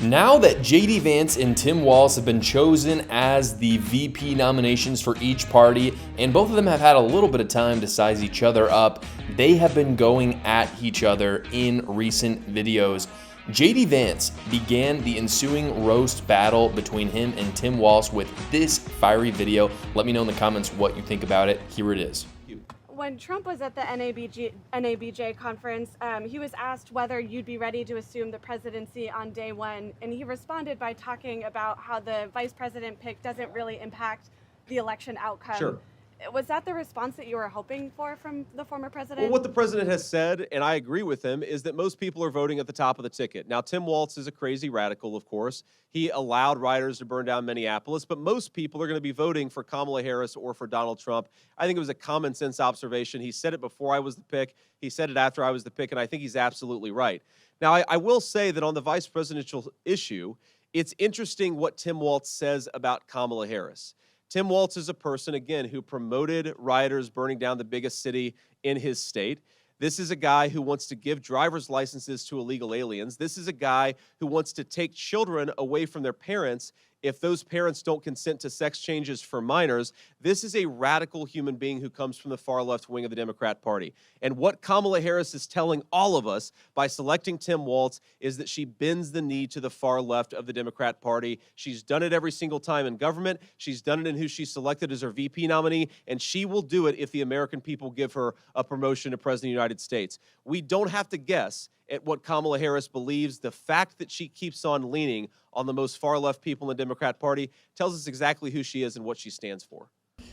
Now that JD Vance and Tim Walz have been chosen as the VP nominations for each party, and both of them have had a little bit of time to size each other up, they have been going at each other in recent videos. JD Vance began the ensuing roast battle between him and Tim Walz with this fiery video. Let me know in the comments what you think about it. Here it is. When Trump was at the NABJ conference, he was asked whether you'd be ready to assume the presidency on day one, and he responded by talking about how the vice president pick doesn't really impact the election outcome. Sure. Was that the response that you were hoping for from the former president? Well, what the president has said, and I agree with him, is that most people are voting at the top of the ticket. Now, Tim Walz is a crazy radical, of course. He allowed rioters to burn down Minneapolis, but most people are going to be voting for Kamala Harris or for Donald Trump. I think it was a common sense observation. He said it before I was the pick. He said it after I was the pick, and I think he's absolutely right. Now, I will say that on the vice presidential issue, it's interesting what Tim Walz says about Kamala Harris. Tim Walz is a person, again, who promoted rioters burning down the biggest city in his state. This is a guy who wants to give driver's licenses to illegal aliens. This is a guy who wants to take children away from their parents if those parents don't consent to sex changes for minors. This is a radical human being who comes from the far left wing of the Democrat Party. And what Kamala Harris is telling all of us by selecting Tim Walz is that she bends the knee to the far left of the Democrat Party. She's done it every single time in government. She's done it in who she selected as her VP nominee, and she will do it if the American people give her a promotion to President of the United States. We don't have to guess at what Kamala Harris believes. The fact that she keeps on leaning on the most far-left people in the Democrat Party tells us exactly who she is and what she stands for.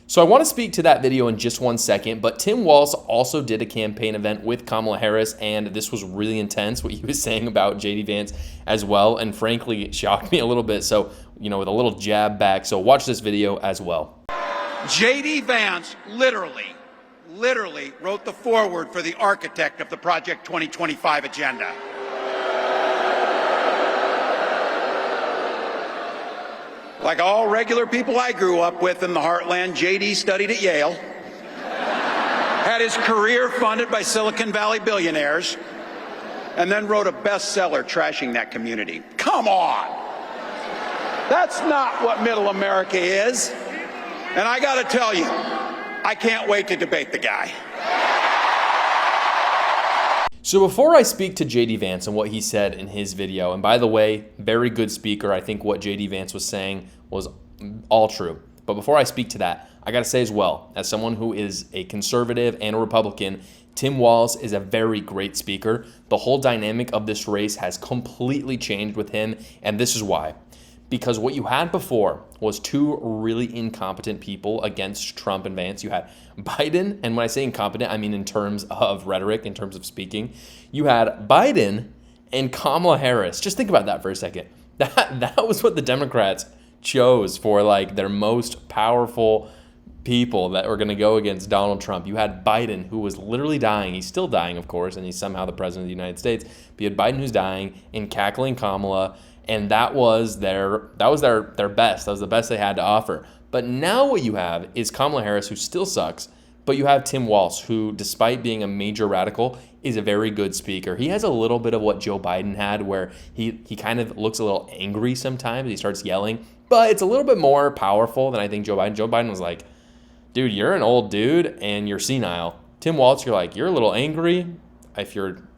So I want to speak to that video in just 1 second, but Tim Walz also did a campaign event with Kamala Harris, and this was really intense, what he was saying about JD Vance as well, and frankly, it shocked me a little bit, so, with a little jab back. So watch this video as well. JD Vance literally wrote the foreword for the architect of the Project 2025 agenda. Like all regular people I grew up with in the heartland, JD studied at Yale, had his career funded by Silicon Valley billionaires, and then wrote a bestseller trashing that community. Come on! That's not what middle America is. And I gotta tell you, I can't wait to debate the guy. So before I speak to JD Vance and what he said in his video, and by the way, very good speaker. I think what JD Vance was saying was all true. But before I speak to that, I got to say as well, as someone who is a conservative and a Republican, Tim Walz is a very great speaker. The whole dynamic of this race has completely changed with him, and this is why. Because what you had before was two really incompetent people against Trump and Vance. You had Biden, and when I say incompetent, I mean in terms of rhetoric, in terms of speaking. You had Biden and Kamala Harris. Just think about that for a second. That was what the Democrats chose for their most powerful people that were going to go against Donald Trump. You had Biden, who was literally dying. He's still dying, of course, and he's somehow the president of the United States. But you had Biden who's dying and cackling Kamala. And that was their best. That was the best they had to offer. But now what you have is Kamala Harris, who still sucks, but you have Tim Walz, who, despite being a major radical, is a very good speaker. He has a little bit of what Joe Biden had, where he kind of looks a little angry sometimes. He starts yelling, but it's a little bit more powerful than I think Joe Biden. Joe Biden was like, dude, you're an old dude and you're senile. Tim Walz, you're a little angry.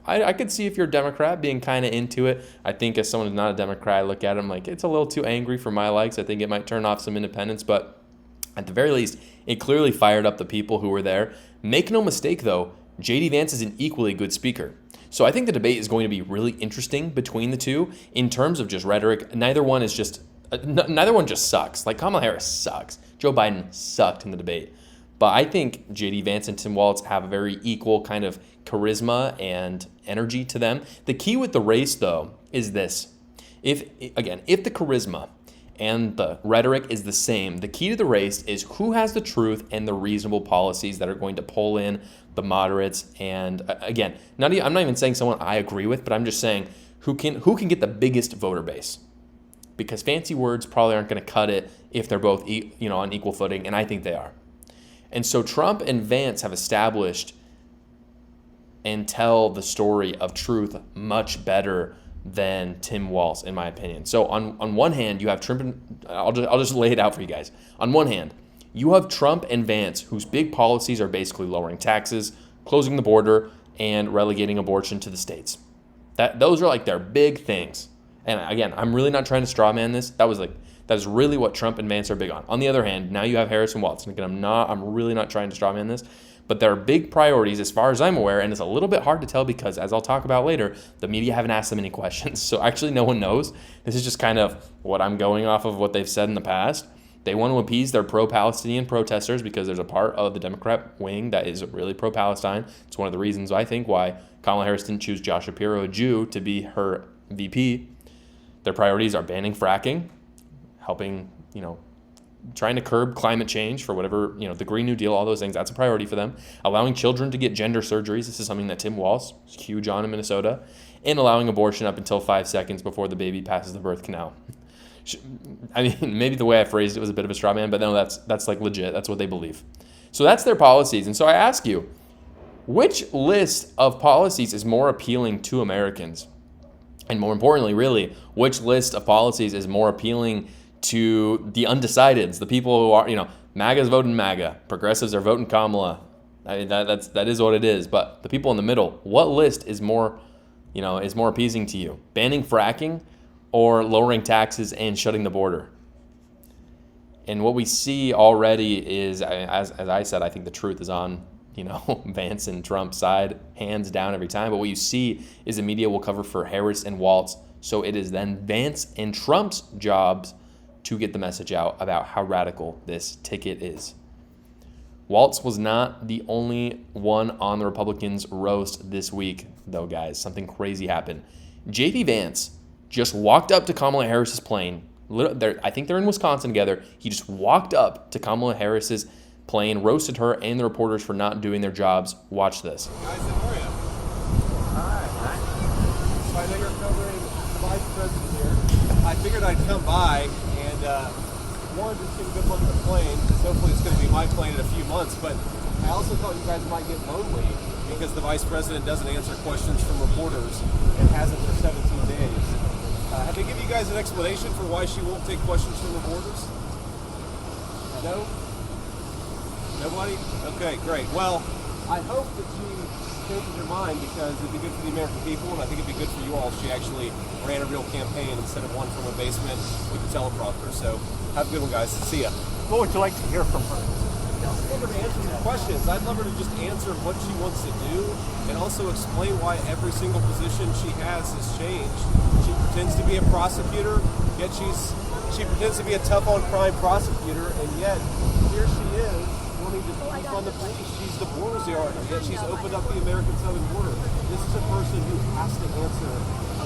I could see if you're a Democrat being kind of into it. I think as someone who's not a Democrat, I look at him like it's a little too angry for my likes. I think it might turn off some independents, but at the very least, it clearly fired up the people who were there. Make no mistake, though, JD Vance is an equally good speaker. So I think the debate is going to be really interesting between the two in terms of just rhetoric. Neither one just sucks. Like Kamala Harris sucks. Joe Biden sucked in the debate. But I think JD Vance and Tim Walz have a very equal kind of charisma and energy to them. The key with the race, though, is this. If the charisma and the rhetoric is the same, the key to the race is who has the truth and the reasonable policies that are going to pull in the moderates. And again, I'm not even saying someone I agree with, but I'm just saying who can get the biggest voter base. Because fancy words probably aren't going to cut it if they're both on equal footing, and I think they are. And so Trump and Vance have established and tell the story of truth much better than Tim Walz, in my opinion. So on one hand, you have Trump and I'll just lay it out for you guys. On one hand, you have Trump and Vance, whose big policies are basically lowering taxes, closing the border, and relegating abortion to the states. Those are like their big things. And again, I'm really not trying to straw man this. That is really what Trump and Vance are big on. On the other hand, now you have Harris and Walz. And again, I'm really not trying to straw man this, but there are big priorities as far as I'm aware, and it's a little bit hard to tell because, as I'll talk about later, the media haven't asked them any questions. So actually no one knows. This is just kind of what I'm going off of what they've said in the past. They want to appease their pro-Palestinian protesters because there's a part of the Democrat wing that is really pro-Palestine. It's one of the reasons I think why Kamala Harris didn't choose Josh Shapiro, a Jew, to be her VP. Their priorities are banning fracking, helping, trying to curb climate change for whatever, the Green New Deal, all those things. That's a priority for them. Allowing children to get gender surgeries. This is something that Tim Walz is huge on in Minnesota. And allowing abortion up until 5 seconds before the baby passes the birth canal. I mean, maybe the way I phrased it was a bit of a straw man, but no, that's like legit. That's what they believe. So that's their policies. And so I ask you, which list of policies is more appealing to Americans? And more importantly, really, which list of policies is more appealing to the undecideds, the people who are, MAGA's voting MAGA, progressives are voting Kamala. I mean, that is what it is. But the people in the middle, what list is more appeasing to you? Banning fracking or lowering taxes and shutting the border? And what we see already is, as I said, I think the truth is on, Vance and Trump's side, hands down every time. But what you see is the media will cover for Harris and Walz. So it is then Vance and Trump's jobs to get the message out about how radical this ticket is. Walz was not the only one on the Republicans' roast this week, though, guys. Something crazy happened. J.D. Vance just walked up to Kamala Harris's plane. I think they're in Wisconsin together. He just walked up to Kamala Harris's plane, roasted her and the reporters for not doing their jobs. Watch this. Guys, how are you? Hi. So I know you're covering the vice president here. I figured I'd come by and wanted to see a good look at the plane, because hopefully it's going to be my plane in a few months. But I also thought you guys might get lonely because the vice president doesn't answer questions from reporters and hasn't for 17 days. Have they given you guys an explanation for why she won't take questions from reporters? No? Nobody? Okay, great. Well, I hope that she changes her mind, because it'd be good for the American people, and I think it'd be good for you all if she actually ran a real campaign instead of one from a basement with a teleprompter. So have a good one, guys. See ya. What would you like to hear from her? I'd love her to answer some questions. I'd love her to just answer what she wants to do and also explain why every single position she has changed. She pretends to be a prosecutor, yet she pretends to be a tough on crime prosecutor, and yet here she is wanting to defund the police. She's the bulldozer, yet she's opened up the American southern border. This is a person who has to answer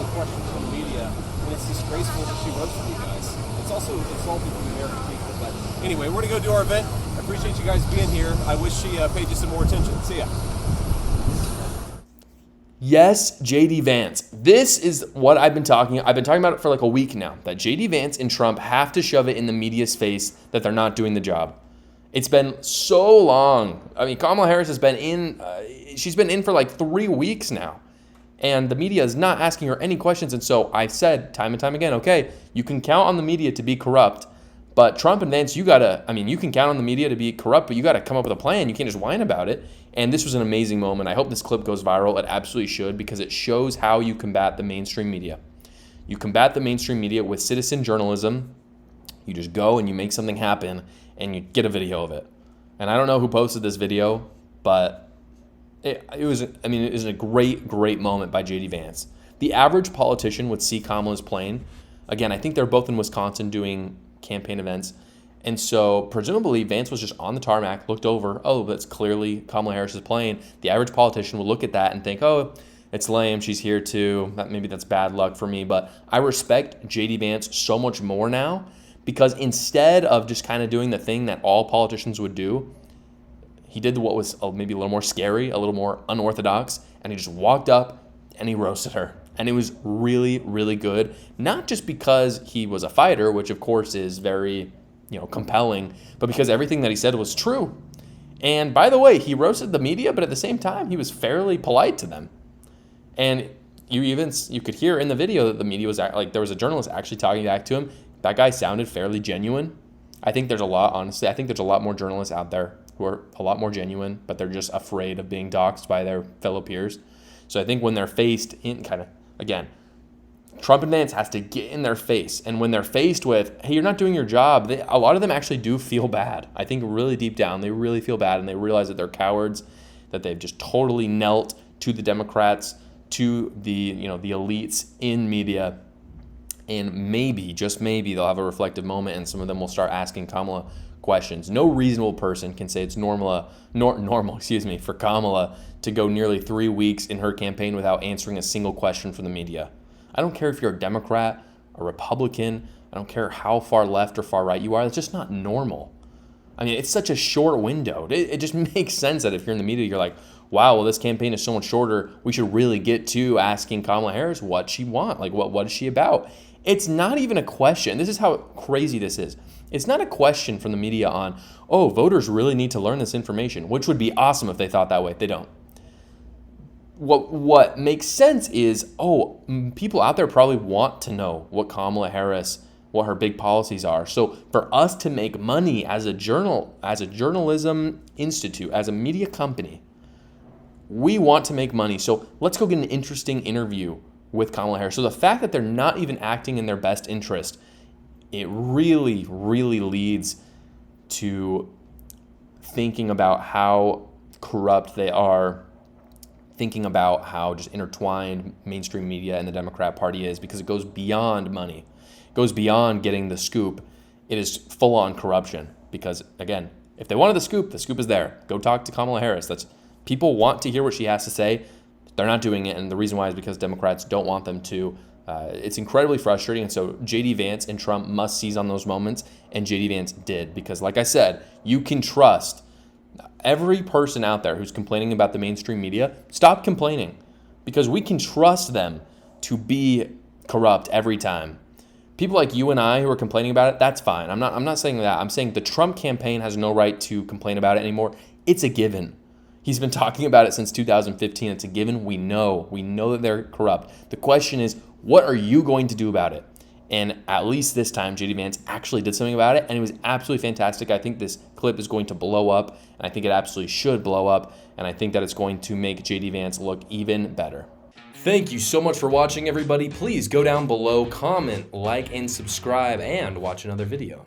the questions from the media, and it's disgraceful that she runs for you guys. It's also insulting to the American people. But anyway, we're going to go do our event. I appreciate you guys being here. I wish she paid you some more attention. See ya. Yes, J.D. Vance. This is what I've been talking about it for like a week now, that J.D. Vance and Trump have to shove it in the media's face that they're not doing the job. It's been so long. I mean, Kamala Harris has been in, she's been in for like 3 weeks now. And the media is not asking her any questions. And so I've said time and time again, okay, you can count on the media to be corrupt. But Trump and Vance, you can count on the media to be corrupt, but you got to come up with a plan. You can't just whine about it. And this was an amazing moment. I hope this clip goes viral. It absolutely should, because it shows how you combat the mainstream media. You combat the mainstream media with citizen journalism. You just go and you make something happen and you get a video of it. And I don't know who posted this video, but it was a great moment by J.D. Vance. The average politician would see Kamala's plane. Again, I think they're both in Wisconsin doing campaign events. And so presumably Vance was just on the tarmac, looked over, oh, that's clearly Kamala Harris's plane. The average politician would look at that and think, oh, it's lame, she's here too. Maybe that's bad luck for me. But I respect J.D. Vance so much more now, because instead of just kind of doing the thing that all politicians would do, he did what was maybe a little more scary, a little more unorthodox, and he just walked up and he roasted her. And it was really, really good. Not just because he was a fighter, which of course is very, compelling, but because everything that he said was true. And by the way, he roasted the media, but at the same time, he was fairly polite to them. And you could hear in the video that the media was like, there was a journalist actually talking back to him. That guy sounded fairly genuine. I think there's a lot, honestly, I think there's a lot more journalists out there who are a lot more genuine, but they're just afraid of being doxxed by their fellow peers. So I think when they're faced in again, Trump and Vance has to get in their face. And when they're faced with, hey, you're not doing your job, a lot of them actually do feel bad. I think really deep down, they really feel bad, and they realize that they're cowards, that they've just totally knelt to the Democrats, to the elites in media. And maybe, just maybe, they'll have a reflective moment, and some of them will start asking Kamala questions. No reasonable person can say it's normal for Kamala to go nearly 3 weeks in her campaign without answering a single question from the media. I don't care if you're a Democrat, a Republican, I don't care how far left or far right you are, that's just not normal. I mean, it's such a short window. It just makes sense that if you're in the media, you're like, wow, well, this campaign is so much shorter, we should really get to asking Kamala Harris what she wants, like what is she about? It's not even a question. This is how crazy this is. It's not a question from the media on, oh, voters really need to learn this information, which would be awesome if they thought that way. They don't. What makes sense is, oh, people out there probably want to know what Kamala Harris, what her big policies are. So for us to make money as a journalism institute, as a media company, we want to make money. So let's go get an interesting interview with Kamala Harris. So the fact that they're not even acting in their best interest, it really, really leads to thinking about how corrupt they are, thinking about how just intertwined mainstream media and the Democrat Party is, because it goes beyond money. It goes beyond getting the scoop. It is full-on corruption because, again, if they wanted the scoop is there. Go talk to Kamala Harris. People want to hear what she has to say. They're not doing it, and the reason why is because Democrats don't want them to. It's incredibly frustrating, and so J.D. Vance and Trump must seize on those moments, and J.D. Vance did, because like I said, you can trust every person out there who's complaining about the mainstream media. Stop complaining, because we can trust them to be corrupt every time. People like you and I who are complaining about it, that's fine. I'm not saying that. I'm saying the Trump campaign has no right to complain about it anymore. It's a given. He's been talking about it since 2015. It's a given. We know that they're corrupt. The question is, what are you going to do about it? And at least this time, J.D. Vance actually did something about it, and it was absolutely fantastic. I think this clip is going to blow up, and I think it absolutely should blow up, and I think that it's going to make J.D. Vance look even better. Thank you so much for watching, everybody. Please go down below, comment, like, and subscribe, and watch another video.